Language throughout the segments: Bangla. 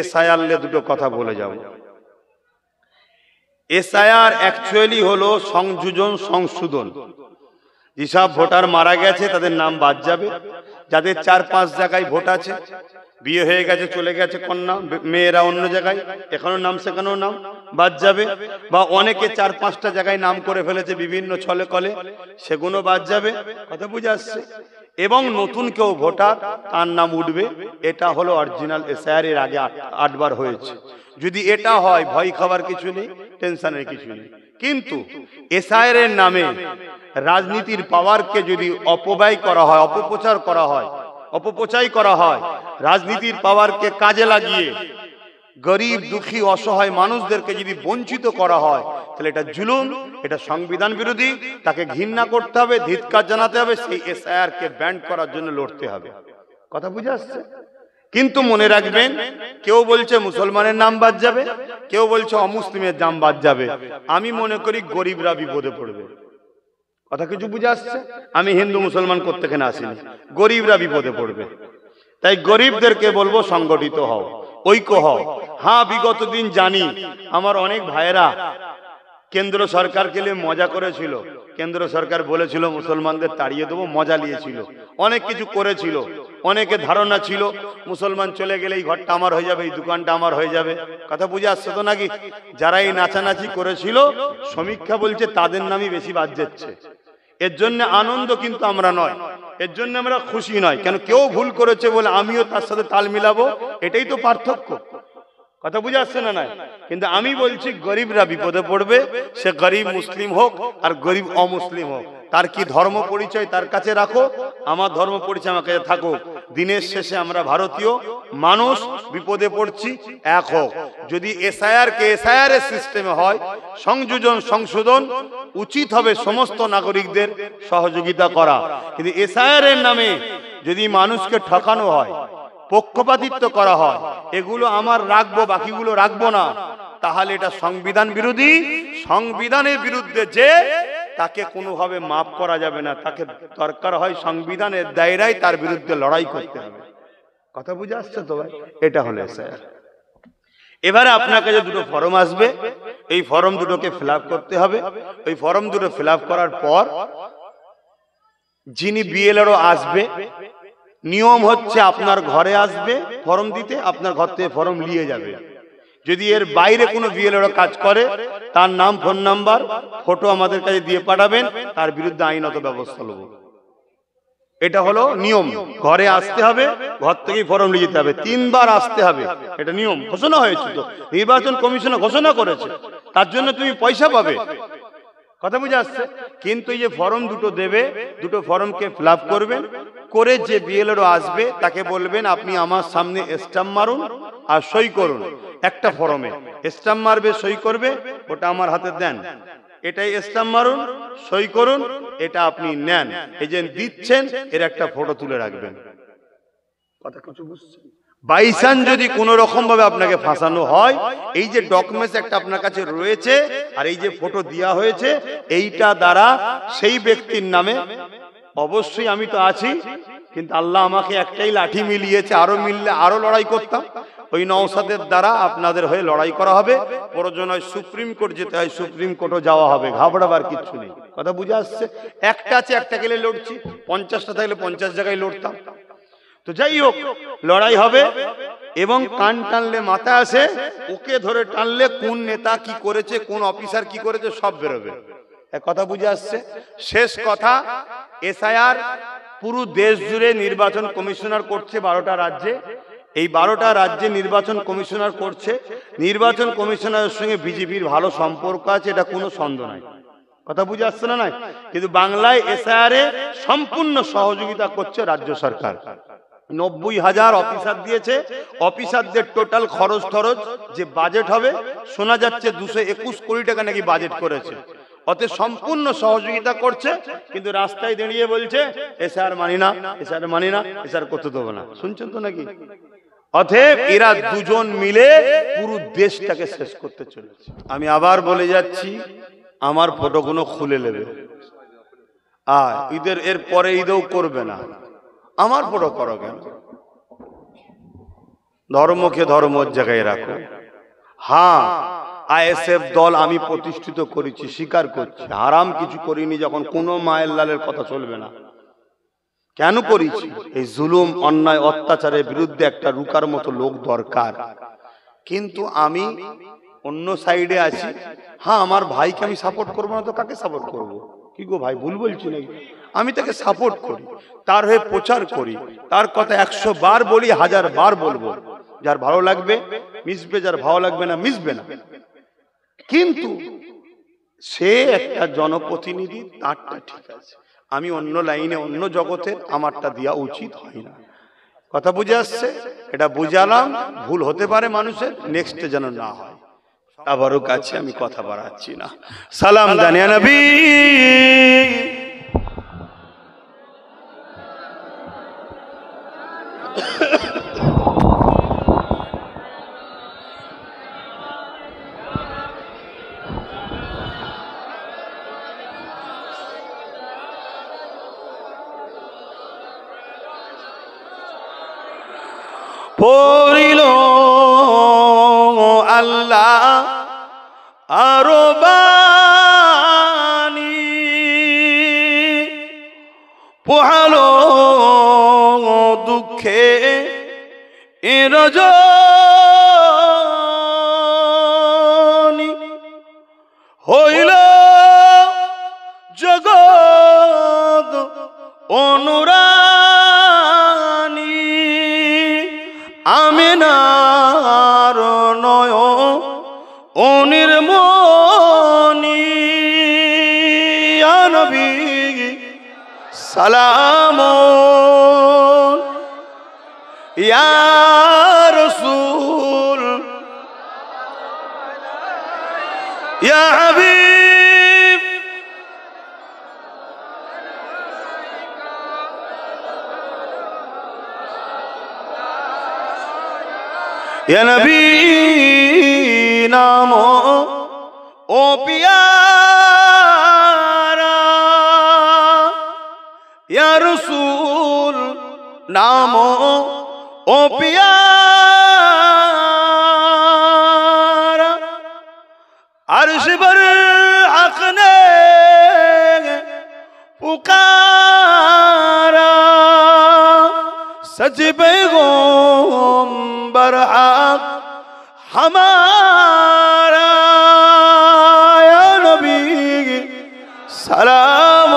এসআইআর নিয়ে দুটো কথা বলে যাব। এসআইআর অ্যাকচুয়ালি হলো সংযোজন সংশোধন। যেসব ভোটার মারা গেছে তাদের নাম বাদ যাবে, যাদের 4-5 জায়গায় ভোট আছে, বিয়ে হয়ে গেছে চলে গেছে কন্যা মেয়েরা অন্য জায়গায়, এখনো নাম সেখানেও নাম বাদ যাবে, বা অনেকে 4-5টা জায়গায় নাম করে ফেলেছে বিভিন্ন ছলে কলে, সেগুলো বাদ যাবে। কথা বুঝে আসছে? এবং নতুন কেউ ভোটার তার নাম উঠবে। এটা হলো অরিজিনাল এসআইআর। এর আগে 8 বার হয়েছে। যদি এটা হয় ভয় খাবার কিছু নেই, টেনশনের কিছু নেই। কিন্তু এসআইআর এর নামে রাজনীতির পাওয়ারকে যদি অপব্যয় করা হয়, অপপ্রচার করা হয়, অপপ্রচার করা হয়, রাজনীতির পাওয়ারকে কাজে লাগিয়ে গরিব দুঃখী অসহায় মানুষদেরকে যদি বঞ্চিত করা হয়, তাহলে এটা জুলুম, এটা সংবিধান বিরোধী। তাকে ঘৃণা করতে হবে, ধিক্কার জানাতে হবে, সেই এসআইআর কে ব্যান্ড করার জন্য লড়তে হবে। কথা বুঝে আসছে? কিন্তু মনে রাখবেন, কেউ বলছে মুসলমানের নাম বাদ যাবে, কেউ বলছে অমুসলিমের নাম বাদ যাবে। আমি মনে করি গরিবরা বিপদে পড়বে। কথা কিছু বুঝে আসছে? আমি হিন্দু মুসলমান করতে এখানে আসিনি, গরিবরা বিপদে পড়বে। তাই গরিবদেরকে বলবো সংগঠিত হও, ঐক্য হও। হ্যাঁ, বিগত দিন জানি আমার অনেক ভাইয়েরা কেন্দ্র সরকারকে নিয়ে মজা করেছিল। কেন্দ্র সরকার বলেছিল মুসলমানদের তাড়িয়ে দেবো, মজা নিয়েছিল, অনেক কিছু করেছিল। অনেকে ধারণা ছিল মুসলমান চলে গেলে এই ঘরটা আমার হয়ে যাবে, এই দোকানটা আমার হয়ে যাবে। কথা বুঝে আসছে তো নাকি? যারা এই নাচানাচি করেছিল, সমীক্ষা বলছে তাদের নামই বেশি বাদ যাচ্ছে। এর জন্য আনন্দ কিন্তু আমরা নয়, এর জন্য আমরা খুশি নয়। কেন? কেউ ভুল করেছে বলে আমিও তার সাথে তাল মিলাবো, এটাই তো পার্থক্য। কথা বুঝে আসছে না? নাই। কিন্তু আমি বলছি গরিবরা বিপদে পড়বে, সে গরিব মুসলিম হোক আর গরিব অমুসলিম হোক। তার কি ধর্ম পরিচয় তার কাছে রাখো, আমার ধর্ম পরিচয় আমার কাছে থাকুক। দিনের শেষে আমরা ভারতীয় মানুষ, বিপদে পড়ছি, এক হোক। যদি এসআইআর কে এসআইআর এর সিস্টেমে হয়, সংযোজন সংশোধন উচিত হবে সমস্ত নাগরিকদের সহযোগিতা করা। কিন্তু এসআইআর এর নামে যদি মানুষকে ঠকানো হয়, পক্ষপাতিত্ব করা হয়, এগুলো আমার রাখবো বাকিগুলো রাখবো না, তাহলে এটা সংবিধান বিরোধী। সংবিধানের বিরুদ্ধে যে, তাকে কোনোভাবে মাফ করা যাবে না। তাকে দরকার হয় সংবিধানের দায়রায় তার বিরুদ্ধে লড়াই করতে হবে। কথা বুঝে আসছে তো ভাই? এটা হলো এসআইআর। এবারে আপনার কাছে দুটো ফর্ম আসবে, এই ফর্ম দুটোকে ফিল আপ করতে হবে। ওই ফর্ম দুটো ফিল আপ করার পর যিনি বিএলআরও আসবে, নিয়ম হচ্ছে আপনার ঘরে আসবে ফর্ম দিতে, আপনার ঘর থেকে ফর্ম নিয়ে যাবে। যদি এর বাইরে কোনো বিএলআরও কাজ করে, তার নাম, ফোন নাম্বার, ফটো আমাদের কাছে দিয়ে পাঠাবেন, তার বিরুদ্ধে আইনত ব্যবস্থা নেব। এটা হলো নিয়ম। ঘরে আসতে হবে, ঘর থেকেই ফর্ম নিয়ে যেতে হবে, 3 বার আসতে হবে। এটা নিয়ম ঘোষণা হয়েছে, তো নির্বাচন কমিশন ঘোষণা করেছে, তার জন্য তুমি পয়সা পাবে। কথা বুঝে আসছে? কিন্তু এই যে ফর্ম দুটো দেবে, দুটো ফর্মকে ফিল আপ করবেন, করে যে বিএলআরও আসবে তাকে বলবেন আপনি আমার সামনে স্ট্যাম্প মারুন আর সই করুন। একটা ফর্মে স্ট্যাম্প মারবে, সই করবে, ওটা আমার হাতে দেন। এটাই স্ট্যাম্প মারুন, সই করুন, এটা আপনি নেন। এই যে দিচ্ছেন, এর একটা ফটো তুলে রাখবেন। কথা কিছু বুঝছেন? বাইচান্স যদি কোনো রকম ভাবে আপনাকে ফাঁসানো হয়, এই যে ডকুমেন্টস একটা আপনার কাছে রয়েছে আর এই যে ফটো দেওয়া হয়েছে, এইটা দ্বারা সেই ব্যক্তির নামে, অবশ্যই আমি তো আছি, কিন্তু আল্লাহ আমাকে একটাই লাঠি মিলিয়েছে, আরো মিললে আরো লড়াই করতাম। ওই নওশাদের দ্বারা আপনাদের হয়ে লড়াই করা হবে। প্রয়োজন হয় সুপ্রিম কোর্ট যেতে হয়, সুপ্রিম কোর্টও যাওয়া হবে, ঘাবড়াবার কিচ্ছু নেই। কথা বুঝে আসছে? একটা আছে, একটা গেলে লড়ছি, 50টা থাকলে 50 জায়গায় লড়তাম। তো যাই হোক, লড়াই হবে। এবং কান টানলে মাথা আসে, ওকে ধরে টানলে কোন নেতা কি করেছে, কোন অফিসার কি করেছে, সব বেরোবে। কথা বুঝে আসছে? শেষ কথা, এসআইআর পুরো দেশ জুড়ে নির্বাচন কমিশনার করছে 12টা রাজ্যে। এই 12টা রাজ্যে নির্বাচন কমিশনার করছে। নির্বাচন কমিশনারের সঙ্গে বিজেপির ভালো সম্পর্ক আছে, এটা কোনো সন্দেহ নাই। কথা বুঝে আসছে না? নাই। কিন্তু বাংলায় এসআইআর এ সম্পূর্ণ সহযোগিতা করছে রাজ্য সরকার। 90,000 অফিসার দিয়েছে। অফিসারদের টোটাল খরচ টরচ যে বাজেট হবে, শোনা যাচ্ছে 221 কোটি টাকা নাকি বাজেট করেছে। অতএব সম্পূর্ণ সহযোগিতা করছে। কিন্তু রাস্তায় দাঁড়িয়ে বলছে এসআইআর মানি না, এসআইআর মানি না, এসআইআর করতে দেবো না। শুনছেন তো নাকি? অতএব এরা দুজন মিলে পুরো দেশটাকে শেষ করতে চলেছে। আমি আবার বলে যাচ্ছি, আমার ফটোগুলো খুলে নেবে। আর ঈদের এর পরে ঈদেও করবে না, আমার ফটো করো কেন? ধর্মকে ধর্মের জায়গায় রাখো। হ্যাঁ, আইএসএফ দল আমি প্রতিষ্ঠিত করেছি, স্বীকার করছি। হারাম কিছু করিনি, যখন কোনো মায়ের লালের কথা চলবে না। কেন করেছি? এই জুলুম, অন্যায়, অত্যাচারের বিরুদ্ধে একটা রুকার মতো লোক দরকার। কিন্তু আমি অন্য সাইডে আছি। হ্যাঁ, আমার ভাইকে আমি সাপোর্ট করবো না তো কাকে সাপোর্ট করব? কি গো ভাই, ভুল বলছি নাকি? আমি তাকে সাপোর্ট করি, তার হয়ে প্রচার করি, তার কথা 100 বার বলি, 1000 বার বলবো। যার ভালো লাগবে মিশবে, যার ভালো লাগবে না মিশবে না। কিন্তু সে একটা জনপ্রতিনিধি, তারটা ঠিক আছে। আমি অন্য লাইনে, অন্য জগতের, আমারটা দেওয়া উচিত হয় না। কথা বুঝে আসছে? এটা বুঝালাম, ভুল হতে পারে মানুষের, নেক্সটে যেন না হয়। আবারও কাছে আমি কথা বাড়াচ্ছি না। সালাম জানিয়া নবী। পড়িল আল্লাহ আরো বাণী, পোহালো দুঃখে রজনী, হইল জগৎ অনুরানী, আমিনার অনির্মণি। ইয়া নবী সালাম, ইয়া রাসূল, ইয়া হাবিব, ইয়া নবী নাম ও পিয়ারা, ইয়া রাসূল নাম ও পিয়ারা। अर्श पर हक ने पुकारा, सच पैगंबर हक हमारा। या नबी सलाम,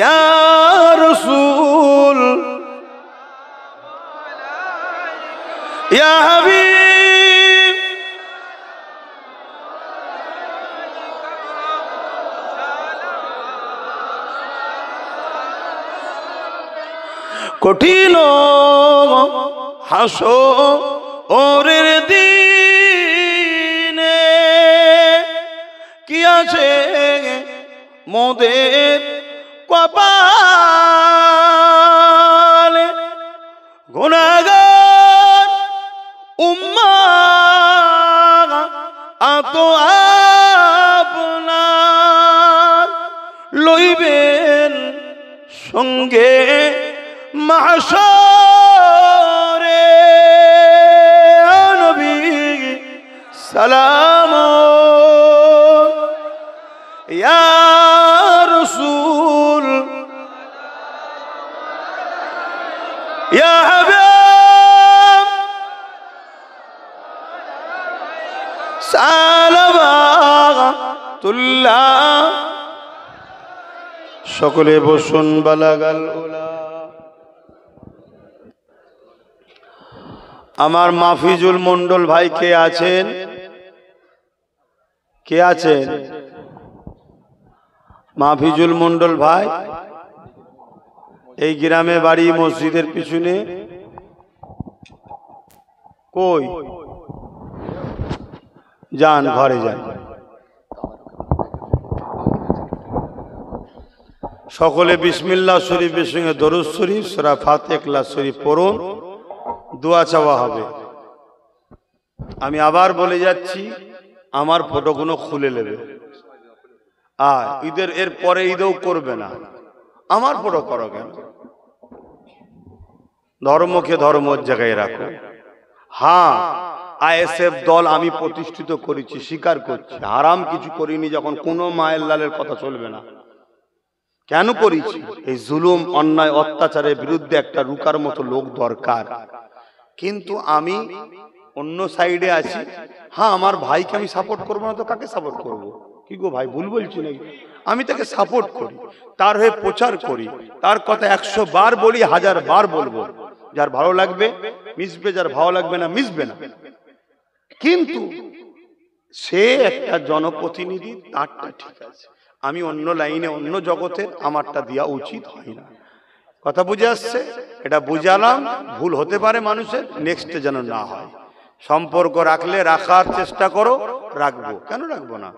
या रसूल, या हबीब, কঠিন হাসরের দিনে কি আছে মোদের কপালে, গুনাহগার উম্মাহ আতো আপনার লইবেন সঙ্গে মাহশরে। নবী সালাম, ইয়া রাসূল, ইয়া হাবিব, সালাওয়াতুল্লাহ। সকলে বসুন। বালাগাল উলা। আমার মাফিজুল মন্ডল ভাই কে আছেন? কে আছেন? মাফিজুল মন্ডল ভাই এই গ্রামে বাড়ি, মসজিদের পিছনে। কই যান, ঘরে যান। সকলে বিসমিল্লাহ শরীফের সঙ্গে দরুদ শরীফ, সূরা ফাতিহা, ইখলাস শরীফ পড়ুন, দোয়া চাওয়া হবে। আমি আবার বলে যাচ্ছি, আমার ফটোগুলো খুলে নেবে। আর ঈদের এর পরে ঈদেও করবে না, আমার ফটো করো কেন? ধর্মকে ধর্মর জায়গায় রাখো। হ্যাঁ, আইএসএফ দল আমি প্রতিষ্ঠিত করেছি, স্বীকার করছি। হারাম কিছু করিনি, যখন কোনো মায়ের লালের কথা চলবে না। কেন করেছি? এই জুলুম, অন্যায়, অত্যাচারের বিরুদ্ধে একটা রুকার মতো লোক দরকার। কিন্তু আমি অন্য সাইডে আছি। হ্যাঁ, আমার ভাইকে আমি সাপোর্ট করবো না তো কাকে সাপোর্ট করব? কি গো ভাই, ভুল বলছি নাকি? আমি তাকে সাপোর্ট করি, তার হয়ে প্রচার করি, তার কথা 100 বার বলি, 1000 বার বলবো। যার ভালো লাগবে মিশবে, যার ভালো লাগবে না মিশবে না। কিন্তু সে একটা জনপ্রতিনিধি, তারটা ঠিক আছে। আমি অন্য লাইনে, অন্য জগতে, আমারটা দেওয়া উচিত হয় না। কথা বুঝে আসছে? এটা বুঝালাম। ভুল হতে পারে মানুষের, নেক্সটে যেন না হয়। সম্পর্ক রাখলে রাখার চেষ্টা করো, রাখবো, কেন রাখবো না?